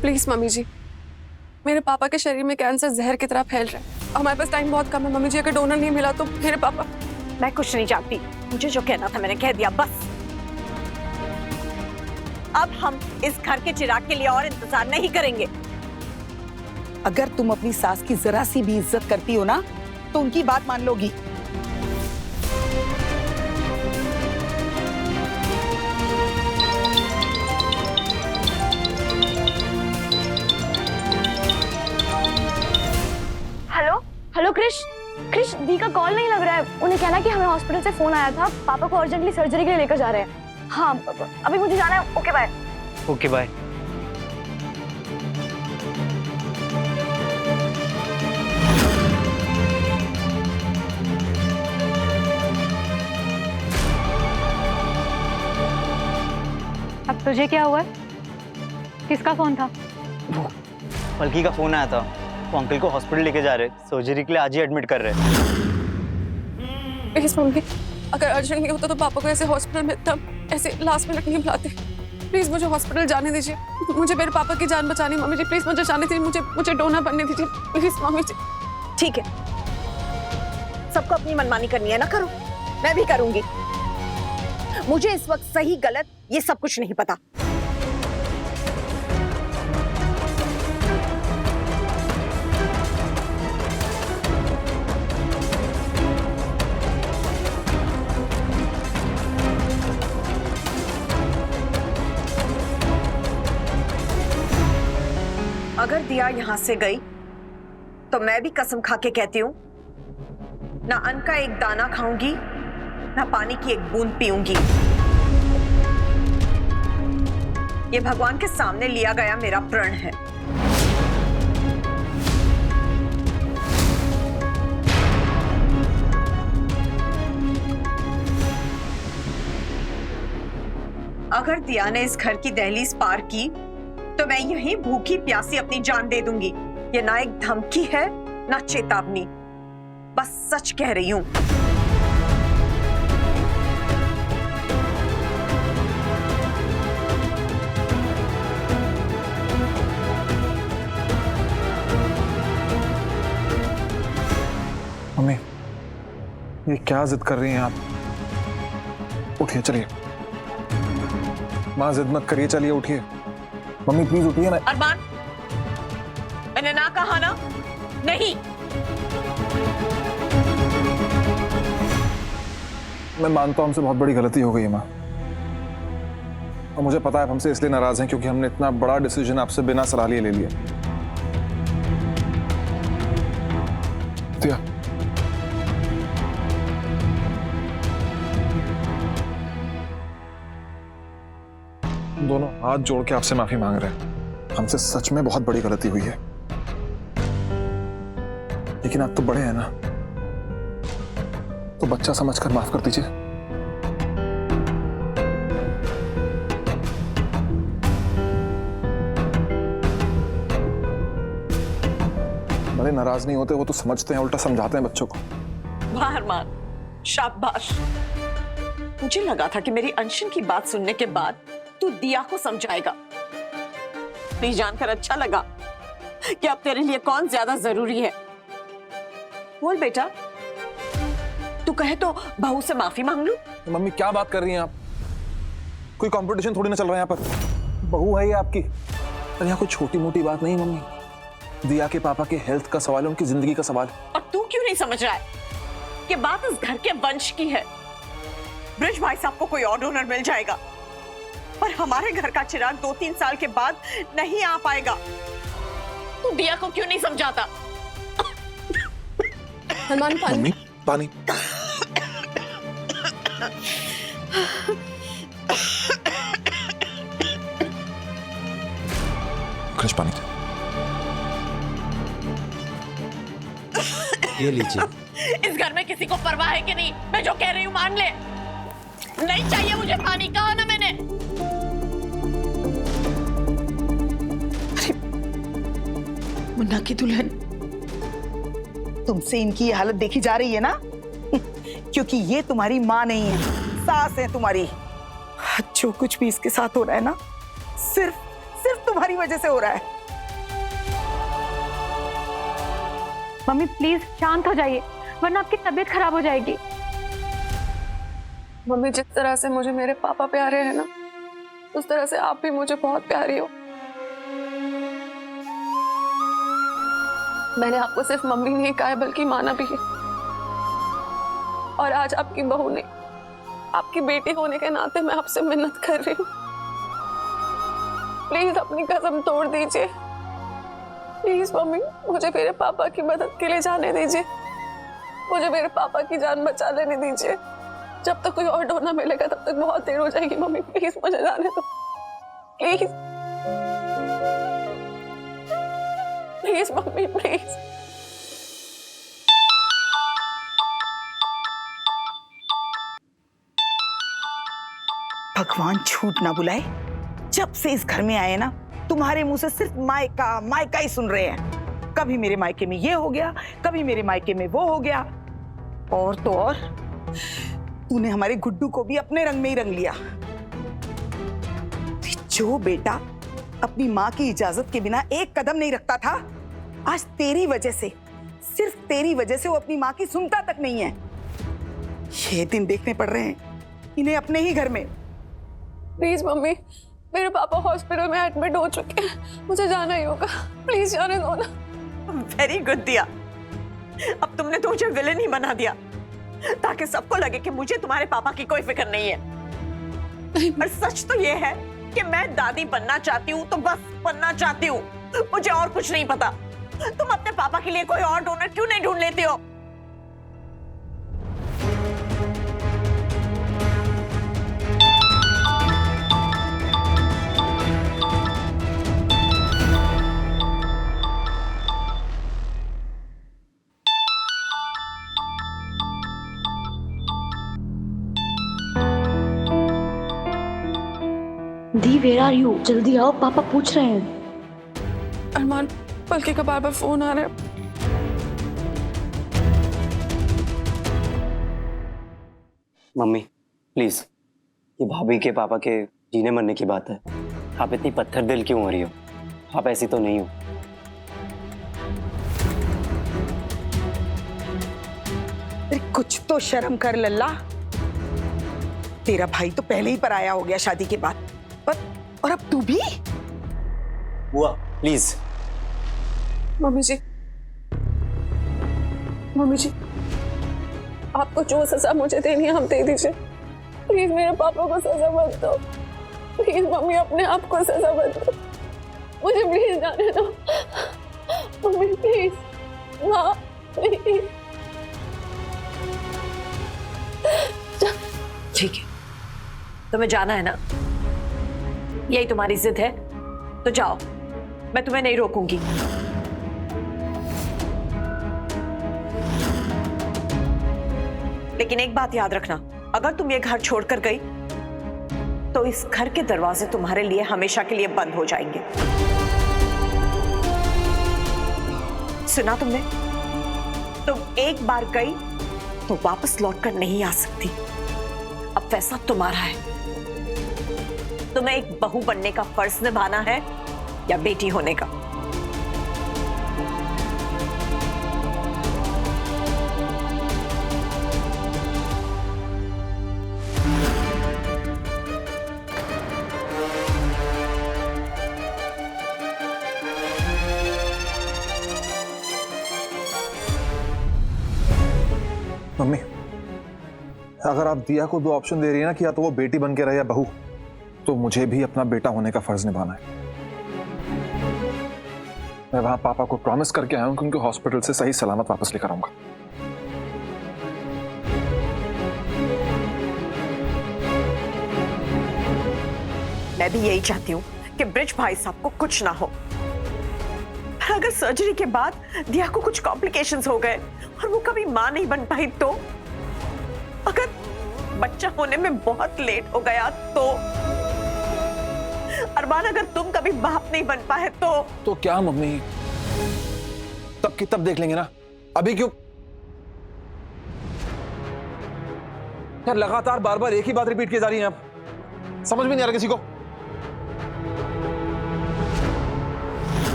Please mummy जी, मेरे पापा के शरीर में कैंसर जहर की तरह फैल रहा है। हमारे पास टाइम बहुत कम है मम्मी जी, अगर डोनर नहीं मिला तो मेरे पापा। मैं कुछ नहीं जानती, मुझे जो कहना था मैंने कह दिया, बस। अब हम इस घर के चिराग के लिए और इंतजार नहीं करेंगे। अगर तुम अपनी सास की जरा सी भी इज्जत करती हो ना तो उनकी बात मान लोगी। हेलो क्रिश, दी का कॉल नहीं लग रहा है। उन्हें कहना कि हमें हॉस्पिटल से फोन आया था, पापा को अर्जेंटली सर्जरी के लिए लेकर जा रहे हैं। हाँ अभी मुझे जाना है। Okay bye. Okay bye. अब तुझे क्या हुआ? किसका फोन था? पलकी का फोन आया था, वो अंकल को हॉस्पिटल लेके जा रहे, सर्जरी के लिए आज ही एडमिट कर रहे। प्लीज मम्मी, अगर अर्जेंट नहीं होता तो पापा को ऐसे हॉस्पिटल में तब ऐसे लास्ट मिनट नहीं बुलाते। प्लीज मुझे हॉस्पिटल जाने दीजिए, मुझे मेरे पापा की जान बचानी। मम्मी जी प्लीज मुझे जाने दीजिए, मुझे डोनर बनने दीजिए प्लीज मम्मी जी। ठीक है, सबको अपनी मनमानी करनी है ना, करो, मैं भी करूंगी। मुझे इस वक्त सही गलत ये सब कुछ नहीं पता। अगर दिया यहां से गई तो मैं भी कसम खा के कहती हूं, ना अन्न का एक दाना खाऊंगी, ना पानी की एक बूंद पीऊंगी। ये भगवान के सामने लिया गया मेरा प्रण है। अगर दिया ने इस घर की दहलीज पार की तो मैं यहीं भूखी प्यासी अपनी जान दे दूंगी। ये ना एक धमकी है ना चेतावनी, बस सच कह रही हूं। मम्मी, ये क्या जिद कर रही हैं आप? उठिए चलिए। माँ जिद मत करिए, चलिए उठिए। मम्मी प्लीज उठिए ना। अरमान, मैंने ना कहा ना? नहीं। मैं मानता हूं हमसे बहुत बड़ी गलती हो गई है माँ, और मुझे पता है आप हमसे इसलिए नाराज हैं क्योंकि हमने इतना बड़ा डिसीजन आपसे बिना सलाह लिए ले लिया। दिया, दोनों हाथ जोड़ के आपसे माफी मांग रहे हैं। हमसे सच में बहुत बड़ी गलती हुई है, लेकिन आप तो बड़े हैं ना, तो बच्चा समझकर माफ कर दीजिए। बड़े नाराज नहीं होते, वो तो समझते हैं, उल्टा समझाते हैं बच्चों को। वाह अरमान, शाबाश। मुझे लगा था कि मेरी अनशन की बात सुनने के बाद तू दिया को समझाएगा। नहीं जानकर अच्छा लगा कि अब तेरे लिए कौन ज्यादा जरूरी है। बोल बेटा, तू कहे तो बहू से माफी मांग लूं? मम्मी क्या बात कर रही हैं आप? कोई कंपटीशन थोड़ी ना चल रहा है यहाँ पर। बहू है ये आपकी, और यहाँ कोई छोटी मोटी बात नहीं मम्मी। दिया के पापा के हेल्थ का सवाल है, उनकी जिंदगी का सवाल है। और तू क्यों नहीं समझ रहा है कि बात इस घर के वंश की है? ब्रिज भाई साहब को कोई और डोनर मिल जाएगा, पर हमारे घर का चिराग 2-3 साल के बाद नहीं आ पाएगा। तू दिया को क्यों नहीं समझाता? हनुमान पानी। मम्मी पानी। कृष पानी दे। ये लीजिए। इस घर में किसी को परवाह है कि नहीं? मैं जो कह रही हूँ मान ले। नहीं चाहिए मुझे पानी, कहा ना मैंने। मुन्ना की दुल्हन, तुमसे इनकी ये हालत देखी जा रही है ना, क्योंकि ये तुम्हारी माँ नहीं है, सास है तुम्हारी। जो कुछ भी इसके साथ हो रहा है ना, सिर्फ तुम्हारी वजह से हो रहा है। मम्मी प्लीज शांत हो जाइए, वरना आपकी तबीयत खराब हो जाएगी। मम्मी, जिस तरह से मुझे मेरे पापा प्यारे हैं ना, उस तरह से आप भी मुझे बहुत प्यारी हो। मैंने आपको सिर्फ मम्मी नहीं कहा है, बल्कि माना भी है। और आज आपकी बहू ने, आपकी बेटी होने के नाते मैं आपसे मिन्नत कर रही हूँ, प्लीज अपनी कसम तोड़ दीजिए। प्लीज मम्मी, मुझे मेरे पापा की मदद के लिए जाने दीजिए। मुझे मेरे पापा की जान बचा लेने दीजिए। जब तक कोई और डोनर मिलेगा तब तक बहुत देर हो जाएगी। मम्मी प्लीज मुझे जाने दो, प्लीज प्लीज मम्मी प्लीज। भगवान झूठ ना बुलाए, जब से इस घर में आए ना तुम्हारे मुंह से सिर्फ मायका मायका ही सुन रहे हैं। कभी मेरे मायके में ये हो गया, कभी मेरे मायके में वो हो गया। और तो और तूने हमारे गुड्डू को भी अपने रंग में ही रंग लिया। जो बेटा अपनी माँ की इजाजत के बिना एक कदम नहीं रखता था, आज तेरी वजह से, सिर्फ तेरी वजह से वो अपनी माँ की सुनता तक नहीं है। ये दिन देखने पड़ रहे हैं इन्हें अपने ही घर में। प्लीज मम्मी, मेरे पापा हॉस्पिटल में एडमिट हो चुके हैं, मुझे जाना ही होगा। प्लीज जाने दो ना। वेरी गुड दिया, अब तुमने तो मुझे विलेन ही बना दिया, ताकि सबको लगे कि मुझे तुम्हारे पापा की कोई फिक्र नहीं है। पर सच तो ये है कि मैं दादी बनना चाहती हूँ तो बस बनना चाहती हूँ, मुझे और कुछ नहीं पता। तुम अपने पापा के लिए कोई और डोनर क्यों नहीं ढूंढ लेते हो? दी वेयर आर यू, जल्दी आओ, पापा पूछ रहे हैं। अरमान, पलके का बार बार फोन आ रहा है। मम्मी प्लीज, ये भाभी के पापा के जीने मरने की बात है। आप इतनी पत्थर दिल क्यों हो रही हो? आप ऐसी तो नहीं हो। अरे कुछ तो शर्म कर लल्ला। तेरा भाई तो पहले ही पराया हो गया शादी के बाद, और अब तू भी। बुआ प्लीज। मम्मी जी, मम्मी जी, आपको जो सजा मुझे देनी है हम दे दीजिए। प्लीज मेरे पापा को सजा मत दो। प्लीज मम्मी, अपने आप को सजा मत दो। मुझे प्लीज जाने दो मम्मी, प्लीज। माँ प्लीज। ठीक है, तुम्हें जाना है ना, यही तुम्हारी जिद है तो जाओ, मैं तुम्हें नहीं रोकूंगी। लेकिन एक बात याद रखना, अगर तुम ये घर छोड़कर गई तो इस घर के दरवाजे तुम्हारे लिए हमेशा के लिए बंद हो जाएंगे। सुना तुमने? तुम एक बार गई तो वापस लौटकर नहीं आ सकती। अब फैसला तुम्हारा है, तुम्हें एक बहू बनने का फर्ज निभाना है या बेटी होने का। मम्मी, अगर आप दिया को दो ऑप्शन दे रही है ना कि या तो वो बेटी बन के रहे या बहू, तो मुझे भी अपना बेटा होने का फर्ज निभाना है। मैं वहां पापा को प्रॉमिस करके आया हूं कि उनको हॉस्पिटल से सही सलामत वापस लेकर आऊंगा। मैं भी यही चाहती हूँ कि ब्रिज भाई साहब को कुछ ना हो। पर अगर सर्जरी के बाद दिया को कुछ कॉम्प्लिकेशंस हो गए और वो कभी मां नहीं बन पाई तो, अगर बच्चा होने में बहुत लेट हो गया तो, अरमान अगर तुम कभी बाप नहीं बन पाए तो क्या मम्मी, तब की तब देख लेंगे ना, अभी क्यों? यार लगातार बार बार एक ही बात रिपीट की जा रही है, आप समझ में नहीं आ रहा किसी को।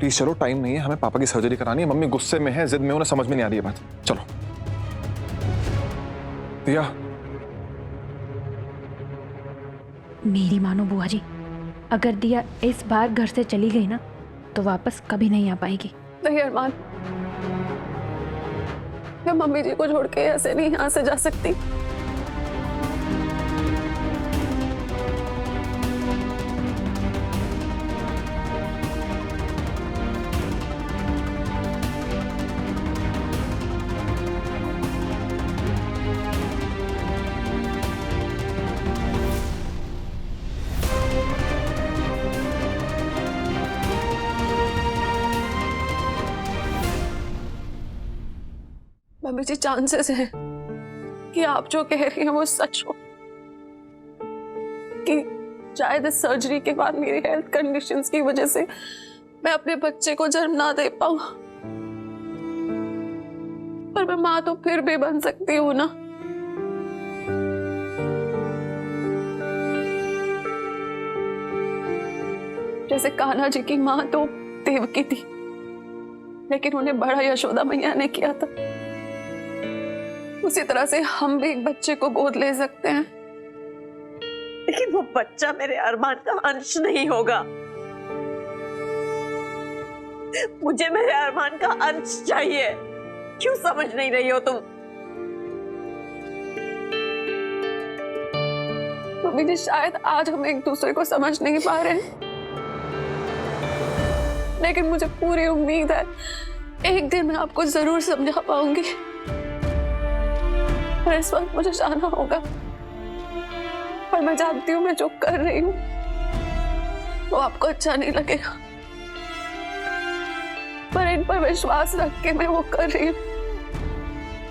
प्लीज चलो, टाइम नहीं है, हमें पापा की सर्जरी करानी है। मम्मी गुस्से में है, जिद में, उन्हें समझ में नहीं आ रही है बात। चलो दिया। मेरी मानो बुआ जी, अगर दिया इस बार घर से चली गई ना तो वापस कभी नहीं आ पाएगी। नहीं अरमान, मैं मम्मी जी को छोड़ के ऐसे नहीं यहाँ से जा सकती। मम्मी जी, चांसेस है कि आप जो कह रही हैं वो सच हो, कि शायद इस सर्जरी के बाद मेरी हेल्थ कंडीशंस की वजह से मैं अपने बच्चे को जन्म ना दे पाऊं, पर मैं माँ तो फिर भी बन सकती हूँ ना। जैसे कान्हा जी की माँ तो देवकी थी, लेकिन उन्हें बड़ा यशोदा मैया ने किया था, उसी तरह से हम भी एक बच्चे को गोद ले सकते हैं। लेकिन वो बच्चा मेरे अरमान का अंश नहीं होगा। मुझे मेरे अरमान का अंश चाहिए। क्यों समझ नहीं रही हो तुम? मम्मी जी, शायद आज हम एक दूसरे को समझ नहीं पा रहे हैं, लेकिन मुझे पूरी उम्मीद है एक दिन मैं आपको जरूर समझा पाऊंगी। पर इस वक्त मुझे जाना होगा, पर मैं जानती हूँ मैं जो कर रही हूँ वो आपको अच्छा नहीं लगेगा, पर इन पर विश्वास रख के मैं वो कर रही हूँ।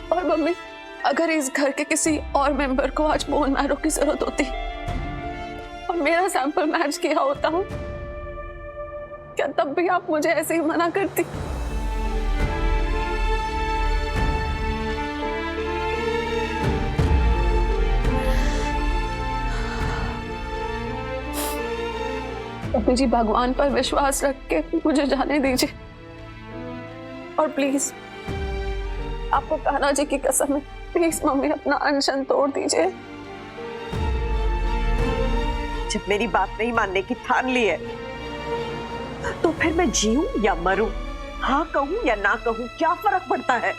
और मम्मी, अगर इस घर के किसी और मेंबर को आज बोन मैरो की जरूरत होती और मेरा सैंपल मैच किया होता हूँ, क्या तब भी आप मुझे ऐसे ही मना करती? मम्मी जी, भगवान पर विश्वास रख के मुझे जाने दीजिए, और प्लीज आपको कान्हा जी की कसम है, प्लीज मम्मी अपना अनशन तोड़ दीजिए। जब मेरी बात नहीं मानने की ठान ली है तो फिर मैं जीऊं या मरूं, हाँ कहूं या ना कहूं, क्या फर्क पड़ता है?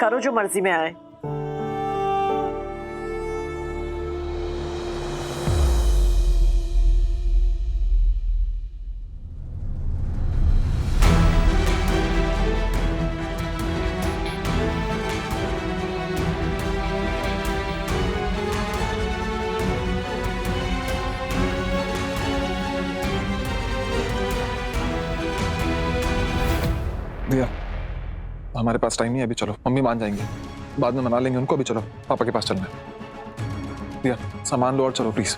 करो जो मर्जी में आए। दिया, हमारे पास टाइम नहीं है अभी, चलो मम्मी मान जाएंगे, बाद में मना लेंगे उनको। अभी चलो, पापा के पास चलना है। दिया, सामान लो और चलो प्लीज।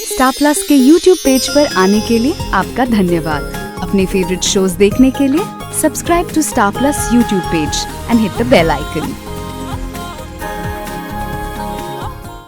स्टार प्लस के YouTube पेज पर आने के लिए आपका धन्यवाद। अपने फेवरेट शोज देखने के लिए subscribe to Star Plus YouTube page and hit the bell icon.